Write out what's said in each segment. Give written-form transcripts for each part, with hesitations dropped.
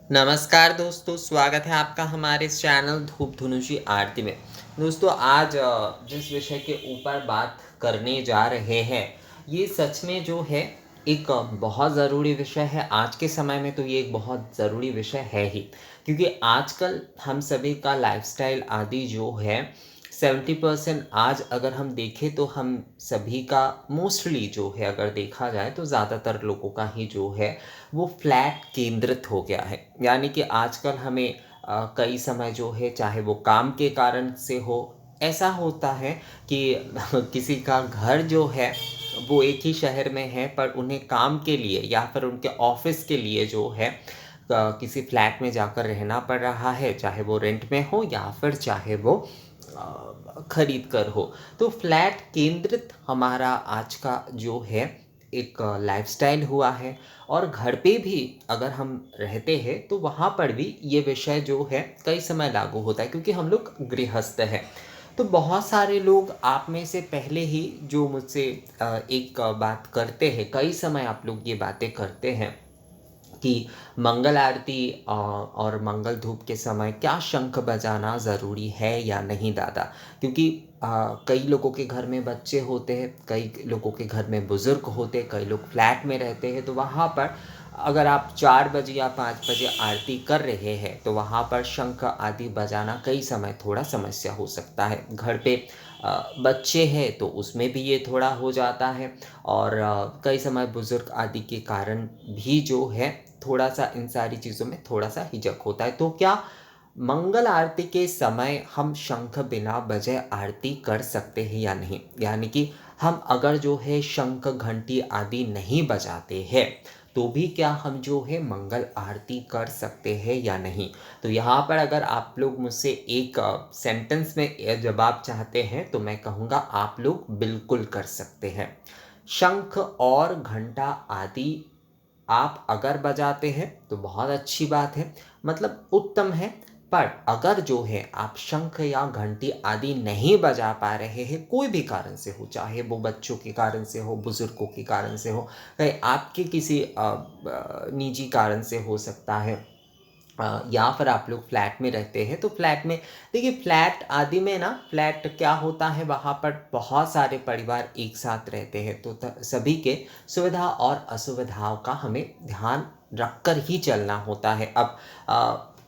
नमस्कार दोस्तों, स्वागत है आपका हमारे इस चैनल धूप धुनुषी आरती में। दोस्तों आज जिस विषय के ऊपर बात करने जा रहे हैं, ये सच में जो है एक बहुत ज़रूरी विषय है। आज के समय में तो ये एक बहुत ज़रूरी विषय है ही, क्योंकि आजकल हम सभी का लाइफ़स्टाइल आदि जो है 70% आज अगर हम देखें तो हम सभी का मोस्टली जो है, अगर देखा जाए तो ज़्यादातर लोगों का ही जो है वो फ्लैट केंद्रित हो गया है। यानी कि आजकल हमें कई समय जो है, चाहे वो काम के कारण से हो, ऐसा होता है कि किसी का घर जो है वो एक ही शहर में है, पर उन्हें काम के लिए या फिर उनके ऑफिस के लिए जो है किसी फ्लैट में जाकर रहना पड़ रहा है, चाहे वो रेंट में हो या फिर चाहे वो खरीद कर हो। तो फ्लैट केंद्रित हमारा आज का जो है एक लाइफ़स्टाइल हुआ है, और घर पे भी अगर हम रहते हैं तो वहाँ पर भी ये विषय जो है कई समय लागू होता है, क्योंकि हम लोग गृहस्थ हैं। तो बहुत सारे लोग आप में से पहले ही जो मुझसे एक बात करते हैं, कई समय आप लोग ये बातें करते हैं कि मंगल आरती और मंगल धूप के समय क्या शंख बजाना ज़रूरी है या नहीं दादा? क्योंकि कई लोगों के घर में बच्चे होते हैं, कई लोगों के घर में बुज़ुर्ग होते हैं, कई लोग फ्लैट में रहते हैं, तो वहाँ पर अगर आप 4 बजे या 5 बजे आरती कर रहे हैं, तो वहाँ पर शंख आदि बजाना कई समय थोड़ा समस्या हो सकता है। घर पे बच्चे हैं तो उसमें भी ये थोड़ा हो जाता है, और कई समय बुज़ुर्ग आदि के कारण भी जो है थोड़ा-सा इन सारी चीज़ों में थोड़ा-सा हिचक होता है। तो क्या मंगल आरती के समय हम शंख बिना बजाए आरती कर सकते हैं या नहीं? यानी कि हम अगर जो है शंख, घंटी आदि नहीं बजाते हैं, तो भी क्या हम जो है मंगल आरती कर सकते हैं या नहीं? तो यहाँ पर अगर आप लोग मुझसे एक सेंटेंस में जवाब चाहते हैं, तो मैं कहूँगा आप लोग बिल्कुल कर सकते हैं। शंख और घंटा आदि आप अगर बजाते हैं तो बहुत अच्छी बात है, मतलब उत्तम है। पर अगर जो है आप शंख या घंटी आदि नहीं बजा पा रहे हैं, कोई भी कारण से हो, चाहे वो बच्चों के कारण से हो, बुजुर्गों के कारण से हो, कहीं आपके किसी निजी कारण से हो सकता है, या फिर आप लोग फ्लैट में रहते हैं, तो फ्लैट में देखिए, फ्लैट आदि में ना, फ्लैट क्या होता है, वहाँ पर बहुत सारे परिवार एक साथ रहते हैं, तो सभी के सुविधा और असुविधाओं का हमें ध्यान रख कर ही चलना होता है। अब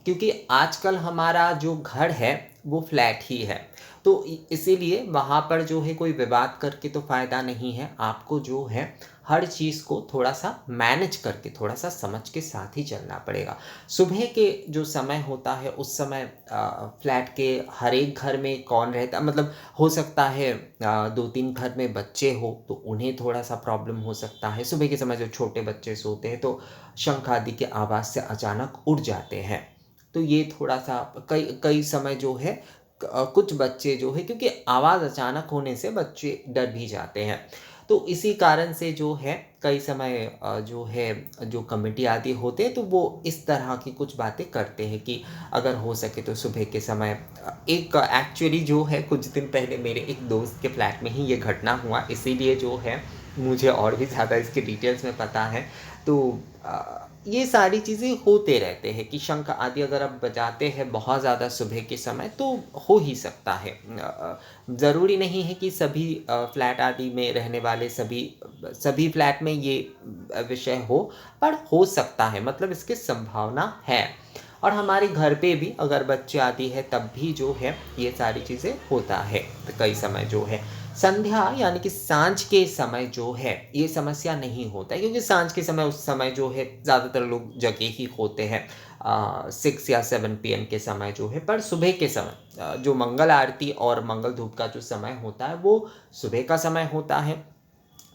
क्योंकि आजकल हमारा जो घर है वो फ्लैट ही है, तो इसीलिए वहाँ पर जो है कोई विवाद करके तो फ़ायदा नहीं है। आपको जो है हर चीज़ को थोड़ा-सा मैनेज करके, थोड़ा-सा समझ के साथ ही चलना पड़ेगा। सुबह के जो समय होता है उस समय फ्लैट के हर एक घर में कौन रहता, मतलब हो सकता है 2-3 घर में बच्चे हो तो उन्हें थोड़ा-सा प्रॉब्लम हो सकता है। सुबह के समय जो छोटे बच्चे सोते हैं तो शंख आदि की आवाज़ से अचानक उठ जाते हैं। तो ये थोड़ा-सा कई कई समय जो है कुछ बच्चे जो है, क्योंकि आवाज़ अचानक होने से बच्चे डर भी जाते हैं। तो इसी कारण से जो है कई समय जो है जो कमिटी आदि होते हैं, तो वो इस तरह की कुछ बातें करते हैं कि अगर हो सके तो सुबह के समय एक एक्चुअली जो है कुछ दिन पहले मेरे एक दोस्त के फ्लैट में ही ये घटना हुआ, इसीलिए जो है मुझे और भी ज़्यादा इसकी डिटेल्स में पता है। तो ये सारी चीज़ें होते रहते हैं कि शंख आदि अगर आप बजाते हैं बहुत ज़्यादा सुबह के समय, तो हो ही सकता है। ज़रूरी नहीं है कि सभी फ्लैट आदि में रहने वाले सभी फ्लैट में ये विषय हो, पर हो सकता है, मतलब इसकी संभावना है। और हमारे घर पे भी अगर बच्चे आदि हैं तब भी जो है ये सारी चीज़ें होता है। तो कई समय जो है संध्या यानी कि साँझ के समय जो है ये समस्या नहीं होता है, क्योंकि साँझ के समय उस समय जो है ज़्यादातर लोग जगे ही होते हैं 6 या 7 पीएम के समय जो है। पर सुबह के समय जो मंगल आरती और मंगल धूप का जो समय होता है वो सुबह का समय होता है,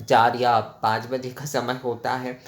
4 या 5 बजे का समय होता है।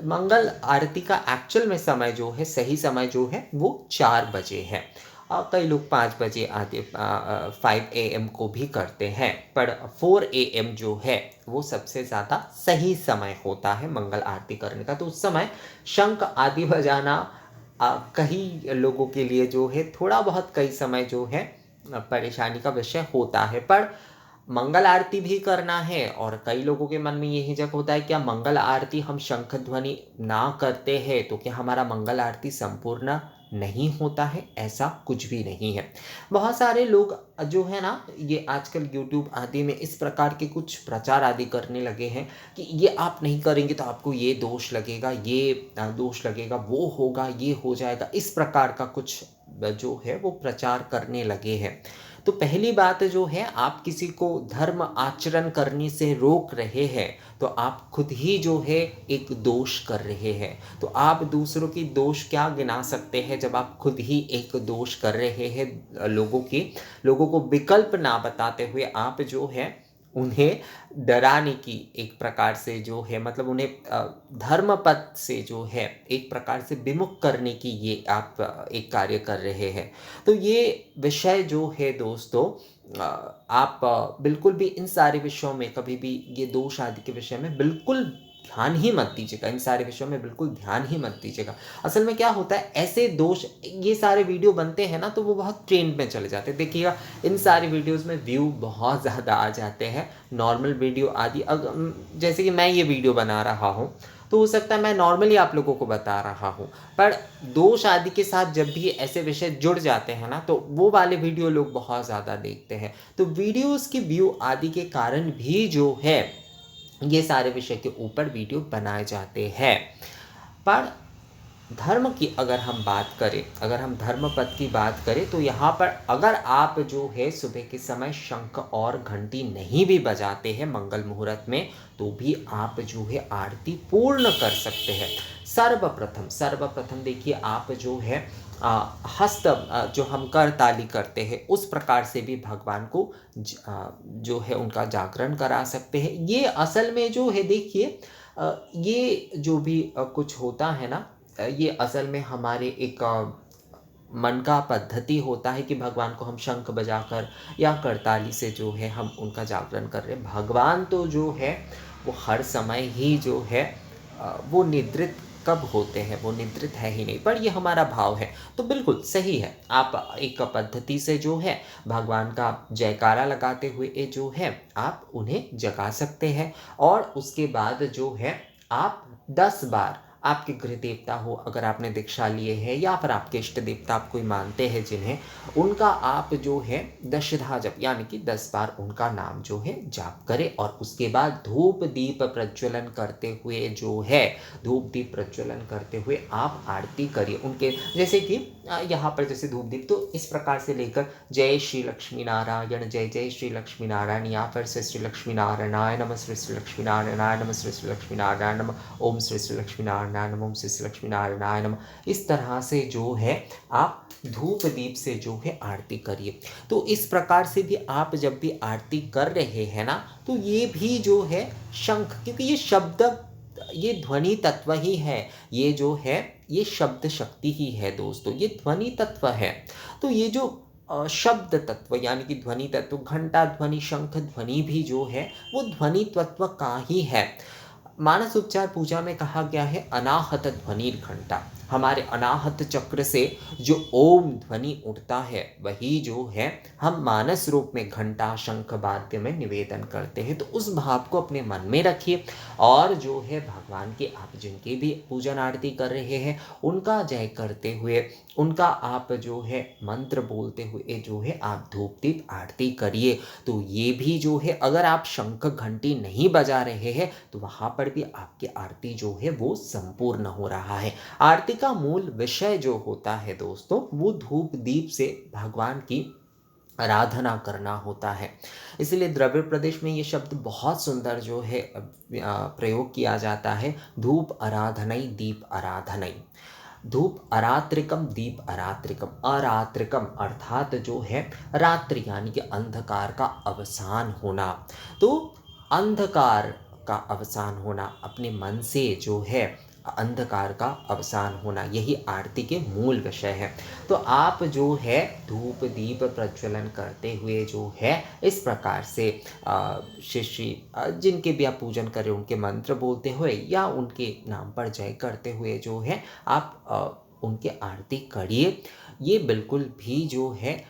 मंगल आरती का एक्चुअल में समय जो है, सही समय जो है वो 4 बजे है। कई लोग 5 बजे आते 5 एएम को भी करते हैं, पर 4 एएम जो है वो सबसे ज़्यादा सही समय होता है मंगल आरती करने का। तो उस समय शंख आदि बजाना कई लोगों के लिए जो है थोड़ा बहुत कई समय जो है परेशानी का विषय होता है। पर मंगल आरती भी करना है और कई लोगों के मन में ये हिचक होता है क्या मंगल आरती हम शंख ध्वनि ना करते हैं तो क्या हमारा मंगल आरती संपूर्ण नहीं होता है? ऐसा कुछ भी नहीं है। बहुत सारे लोग जो है ना ये आजकल यूट्यूब आदि में इस प्रकार के कुछ प्रचार आदि करने लगे हैं कि ये आप नहीं करेंगे तो आपको ये दोष लगेगा, ये दोष लगेगा, वो होगा, ये हो जाएगा, इस प्रकार का कुछ जो है वो प्रचार करने लगे हैं। तो पहली बात जो है आप किसी को धर्म आचरण करने से रोक रहे हैं तो आप खुद ही जो है एक दोष कर रहे हैं। तो आप दूसरों की दोष क्या गिना सकते हैं जब आप खुद ही एक दोष कर रहे हैं लोगों को विकल्प ना बताते हुए आप जो है उन्हें डराने की एक प्रकार से जो है मतलब उन्हें धर्म पथ से जो है एक प्रकार से विमुख करने की ये आप एक कार्य कर रहे हैं। तो ये विषय जो है दोस्तों आप बिल्कुल भी इन सारे विषयों में कभी भी ये दोष आदि के विषय में बिल्कुल ध्यान ही मत दीजिएगा। इन सारे विषयों में बिल्कुल ध्यान ही मत दीजिएगा। असल में क्या होता है ऐसे दोष ये सारे वीडियो बनते हैं ना तो वो बहुत ट्रेंड में चले जाते हैं। देखिएगा इन सारी वीडियोस में व्यू बहुत ज़्यादा आ जाते हैं। नॉर्मल वीडियो आदि जैसे कि मैं ये वीडियो बना रहा हूँ तो हो सकता है मैं नॉर्मली आप लोगों को बता रहा हूँ पर दोष आदि के साथ जब भी ऐसे विषय जुड़ जाते हैं ना तो वो वाले वीडियो लोग बहुत ज़्यादा देखते हैं। तो वीडियोस की व्यू आदि के कारण भी जो है ये सारे विषय के ऊपर वीडियो बनाए जाते हैं। पर धर्म की अगर हम बात करें, अगर हम धर्म पद की बात करें तो यहाँ पर अगर आप जो है सुबह के समय शंख और घंटी नहीं भी बजाते हैं मंगल मुहूर्त में तो भी आप जो है आरती पूर्ण कर सकते हैं। सर्वप्रथम देखिए आप जो है हस्त जो हम कर ताली करते हैं उस प्रकार से भी भगवान को जो है उनका जागरण करा सकते हैं। ये असल में जो है देखिए ये जो भी कुछ होता है ना ये असल में हमारे एक मन का पद्धति होता है कि भगवान को हम शंख बजाकर या करताली से जो है हम उनका जागरण कर रहे हैं। भगवान तो जो है वो हर समय ही जो है वो निद्रित कब होते हैं, वो निद्रित है ही नहीं, पर ये हमारा भाव है। तो बिल्कुल सही है आप एक पद्धति से जो है भगवान का जयकारा लगाते हुए ये जो है आप उन्हें जगा सकते हैं। और उसके बाद जो है आप 10 बार आपके गृह देवता हो अगर आपने दीक्षा लिए है या फिर आपके इष्ट देवता आप कोई मानते हैं जिन्हें उनका आप जो है दशधा जप यानी कि 10 बार उनका नाम जो है जाप करें। और उसके बाद धूप दीप प्रज्वलन करते हुए जो है धूप दीप प्रज्वलन करते हुए आप आरती करिए उनके। जैसे कि यहाँ पर जैसे धूप दीप तो इस प्रकार से लेकर जय श्री लक्ष्मी नारायण, जय जय श्री लक्ष्मी नारायण या फिर से श्री लक्ष्मी नारायणाय नमः, श्री लक्ष्मी नारायणाय नमः, श्री लक्ष्मी नारायण नमः, ओम श्री लक्ष्मी नारायण नमः, ओम श्री लक्ष्मी नारायणाय नमः। इस तरह से जो है आप धूप दीप से जो है आरती करिए। तो इस प्रकार से भी आप जब भी आरती कर रहे हैं ना तो ये भी जो है शंख, क्योंकि ये शब्द ये ध्वनि तत्व ही है, ये जो है ये शब्द शक्ति ही है दोस्तों, ये ध्वनि तत्व है। तो ये जो शब्द तत्व यानी कि ध्वनि तत्व, घंटा ध्वनि शंख ध्वनि भी जो है वो ध्वनि तत्व का ही है। मानस उपचार पूजा में कहा गया है अनाहत ध्वनि घंटा। हमारे अनाहत चक्र से जो ओम ध्वनि उठता है वही जो है हम मानस रूप में घंटा शंख वाद्य में निवेदन करते हैं। तो उस भाव को अपने मन में रखिए और जो है भगवान के आप जिनकी भी पूजन आरती कर रहे हैं उनका जय करते हुए उनका आप जो है मंत्र बोलते हुए जो है आप धूप दीप आरती करिए। तो ये भी जो है अगर आप शंख घंटी नहीं बजा रहे हैं तो वहाँ पर भी आपकी आरती जो है वो संपूर्ण हो रहा है। आरती का मूल विषय जो होता है दोस्तों वो धूप दीप से भगवान की आराधना करना होता है। इसलिए द्रविड़ प्रदेश में ये शब्द बहुत सुंदर जो है प्रयोग किया जाता है, धूप आराधनई दीप आराधनई। धूप अरात्रिकम दीप अरात्रिकम, अरात्रिकम अर्थात जो है रात्रि यानी कि अंधकार का अवसान होना। तो अंधकार का अवसान होना, अपने मन से जो है अंधकार का अवसान होना, यही आरती के मूल विषय है। तो आप जो है धूप दीप प्रज्वलन करते हुए जो है इस प्रकार से शिष्य जिनके भी आप पूजन करें उनके मंत्र बोलते हुए या उनके नाम पर जय करते हुए जो है आप उनके आरती करिए। ये बिल्कुल भी जो है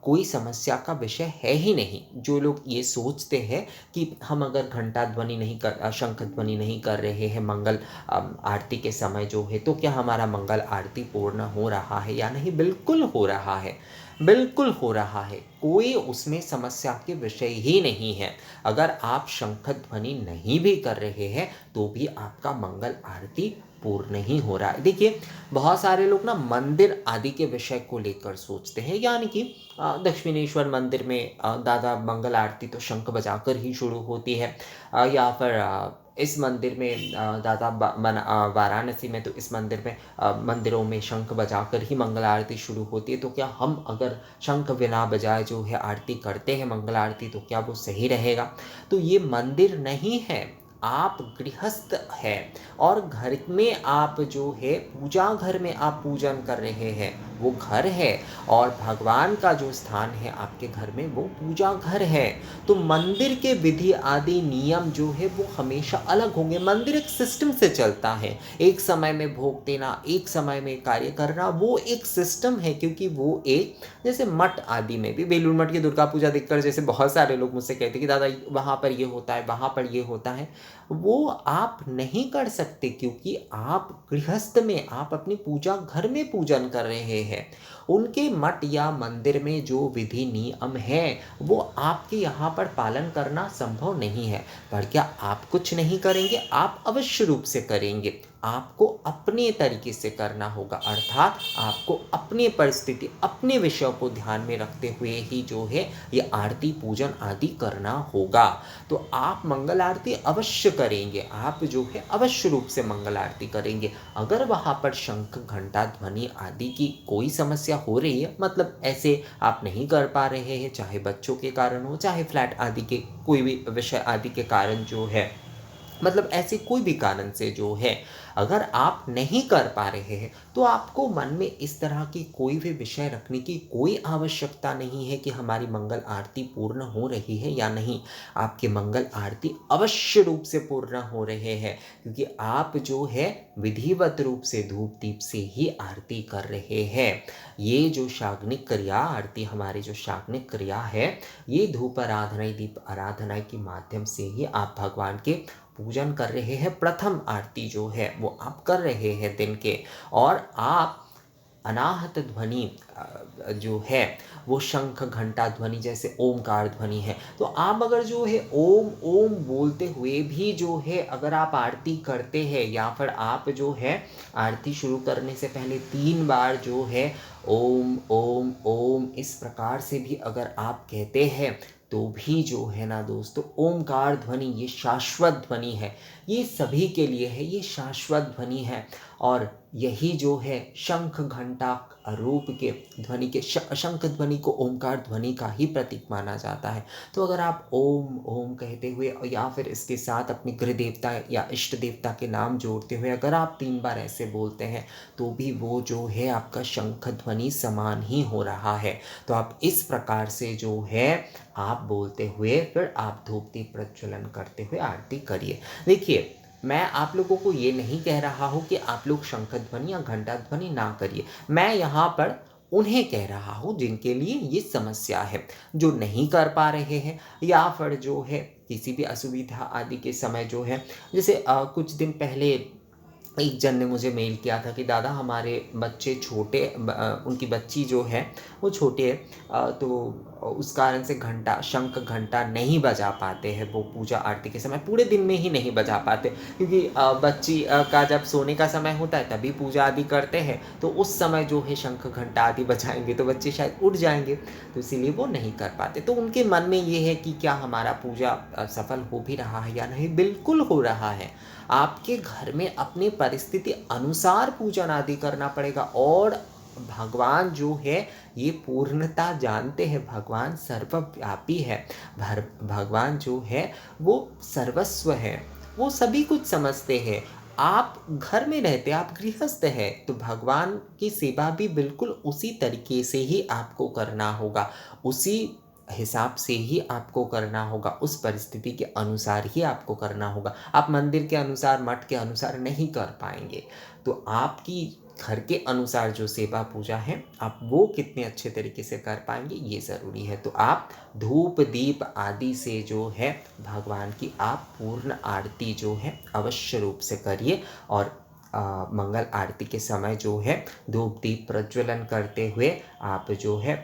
कोई समस्या का विषय है ही नहीं। जो लोग ये सोचते हैं कि हम अगर घंटा ध्वनि नहीं कर शंख ध्वनि नहीं कर रहे हैं मंगल आरती के समय जो है, तो क्या हमारा मंगल आरती पूर्ण हो रहा है या नहीं? बिल्कुल हो रहा है, बिल्कुल हो रहा है। कोई उसमें समस्या के विषय ही नहीं है। अगर आप शंख ध्वनि नहीं भी कर रहे हैं तो भी आपका मंगल आरती पूर्ण ही हो रहा है। देखिए, बहुत सारे लोग ना मंदिर आदि के विषय को लेकर सोचते हैं, यानी कि दक्षिणेश्वर मंदिर में दादा मंगल आरती तो शंख बजाकर ही शुरू होती है, या फिर इस मंदिर में वाराणसी में तो इस मंदिर में मंदिरों में शंख बजाकर ही मंगल आरती शुरू होती है। तो क्या हम अगर शंख बिना बजाए जो है आरती करते हैं मंगल आरती, तो क्या वो सही रहेगा? तो ये मंदिर नहीं है, आप गृहस्थ है और घर में आप जो है पूजा घर में आप पूजन कर रहे हैं, वो घर है। और भगवान का जो स्थान है आपके घर में, वो पूजा घर है। तो मंदिर के विधि आदि नियम जो है वो हमेशा अलग होंगे। मंदिर एक सिस्टम से चलता है, एक समय में भोग देना, एक समय में कार्य करना, वो एक सिस्टम है। क्योंकि वो एक, जैसे मठ आदि में भी, बेलूर मठ की दुर्गा पूजा देखकर जैसे बहुत सारे लोग मुझसे कहते कि दादा वहाँ पर ये होता है, वहाँ पर ये होता है, वो आप नहीं कर सकते क्योंकि आप गृहस्थ में, आप अपनी पूजा घर में पूजन कर रहे हैं। उनके मठ या मंदिर में जो विधि नियम है वो आपके यहाँ पर पालन करना संभव नहीं है। पर क्या आप कुछ नहीं करेंगे? आप अवश्य रूप से करेंगे। आपको अपने तरीके से करना होगा, अर्थात आपको अपनी परिस्थिति, अपने विषयों को ध्यान में रखते हुए ही जो है ये आरती पूजन आदि करना होगा। तो आप मंगल आरती अवश्य करेंगे, आप जो है अवश्य रूप से मंगल आरती करेंगे। अगर वहाँ पर शंख घंटा ध्वनि आदि की कोई समस्या हो रही है, मतलब ऐसे आप नहीं कर पा रहे हैं, चाहे बच्चों के कारण हो, चाहे फ्लैट आदि के कोई भी विषय आदि के कारण जो है, मतलब ऐसे कोई भी कारण से जो है अगर आप नहीं कर पा रहे हैं, तो आपको मन में इस तरह की कोई भी विषय रखने की कोई आवश्यकता नहीं है कि हमारी मंगल आरती पूर्ण हो रही है या नहीं। आपके मंगल आरती अवश्य रूप से पूर्ण हो रहे हैं, क्योंकि आप जो है विधिवत रूप से धूप दीप से ही आरती कर रहे हैं। ये जो शाग्निक क्रिया, आरती हमारी जो शाग्निक क्रिया है, ये धूप आराधना दीप आराधना के माध्यम से ही आप भगवान के पूजन कर रहे हैं। प्रथम आरती जो है वो आप कर रहे हैं दिन के, और आप अनाहत ध्वनि जो है वो शंख घंटा ध्वनि जैसे ओमकार ध्वनि है, तो आप अगर जो है ओम ओम बोलते हुए भी जो है अगर आप आरती करते हैं, या फिर आप जो है आरती शुरू करने से पहले 3 बार जो है ओम ओम ओम इस प्रकार से भी अगर आप कहते हैं, तो भी जो है ना दोस्तों, ओमकार ध्वनि ये शाश्वत ध्वनि है, ये सभी के लिए है, ये शाश्वत ध्वनि है। और यही जो है शंख घंटा रूप के ध्वनि के शंख ध्वनि को ओमकार ध्वनि का ही प्रतीक माना जाता है। तो अगर आप ओम ओम कहते हुए या फिर इसके साथ अपने गृह देवता या इष्ट देवता के नाम जोड़ते हुए अगर आप 3 बार ऐसे बोलते हैं, तो भी वो जो है आपका शंख ध्वनि समान ही हो रहा है। तो आप इस प्रकार से जो है आप बोलते हुए फिर आप धूप दीप प्रज्वलन करते हुए आरती करिए। देखिए, मैं आप लोगों को ये नहीं कह रहा हूँ कि आप लोग शंख ध्वनि या घंटा ध्वनि ना करिए। मैं यहाँ पर उन्हें कह रहा हूँ जिनके लिए ये समस्या है, जो नहीं कर पा रहे हैं, या फिर जो है किसी भी असुविधा आदि के समय जो है, जैसे कुछ दिन पहले एक जन ने मुझे मेल किया था कि दादा हमारे बच्चे छोटे, उनकी बच्ची जो है वो छोटी है, तो उस कारण से घंटा शंख घंटा नहीं बजा पाते हैं वो पूजा आरती के समय, पूरे दिन में ही नहीं बजा पाते, क्योंकि बच्ची का जब सोने का समय होता है तभी पूजा आदि करते हैं, तो उस समय जो है शंख घंटा आदि बजाएंगे तो बच्चे शायद उठ जाएंगे, तो इसीलिए वो नहीं कर पाते। तो उनके मन में ये है कि क्या हमारा पूजा सफल हो भी रहा है या नहीं? बिल्कुल हो रहा है। आपके घर में अपनी परिस्थिति अनुसार पूजन आदि करना पड़ेगा। और भगवान जो है ये पूर्णता जानते हैं, भगवान सर्वव्यापी है, भगवान जो है वो सर्वस्व है, वो सभी कुछ समझते हैं। आप घर में रहते, आप गृहस्थ हैं, तो भगवान की सेवा भी बिल्कुल उसी तरीके से ही आपको करना होगा, उसी हिसाब से ही आपको करना होगा, उस परिस्थिति के अनुसार ही आपको करना होगा। आप मंदिर के अनुसार, मठ के अनुसार नहीं कर पाएंगे। तो आपकी घर के अनुसार जो सेवा पूजा है आप वो कितने अच्छे तरीके से कर पाएंगे ये ज़रूरी है। तो आप धूप दीप आदि से जो है भगवान की आप पूर्ण आरती जो है अवश्य रूप से करिए। और मंगल आरती के समय जो है धूप दीप प्रज्वलन करते हुए आप जो है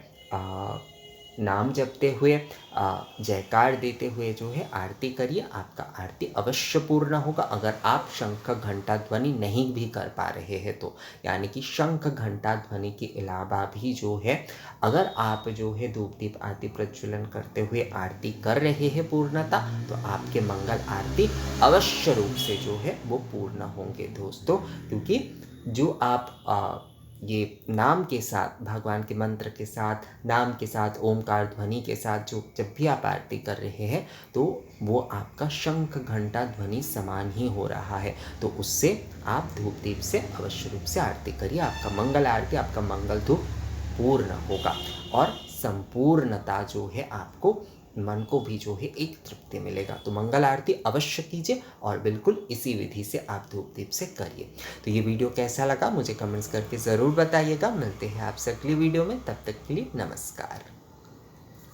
नाम जपते हुए जयकार देते हुए जो है आरती करिए। आपका आरती अवश्य पूर्ण होगा। अगर आप शंख घंटा ध्वनि नहीं भी कर पा रहे हैं तो, यानी कि शंख घंटा ध्वनि के अलावा भी जो है अगर आप जो है धूप दीप आदि प्रज्वलन करते हुए आरती कर रहे हैं पूर्णता, तो आपके मंगल आरती अवश्य रूप से जो है वो पूर्ण होंगे दोस्तों। क्योंकि जो आप ये नाम के साथ, भगवान के मंत्र के साथ, नाम के साथ, ओमकार ध्वनि के साथ जो जब भी आप आरती कर रहे हैं तो वो आपका शंख घंटा ध्वनि समान ही हो रहा है। तो उससे आप धूप दीप से अवश्य रूप से आरती करिए। आपका मंगल आरती, आपका मंगल धूप पूर्ण होगा और संपूर्णता जो है आपको मन को भी जो है एक तृप्ति मिलेगा। तो मंगल आरती अवश्य कीजिए और बिल्कुल इसी विधि से आप धूप दीप से करिए। तो ये वीडियो कैसा लगा मुझे कमेंट्स करके ज़रूर बताइएगा। मिलते हैं आपसे अगली वीडियो में, तब तक के लिए नमस्कार।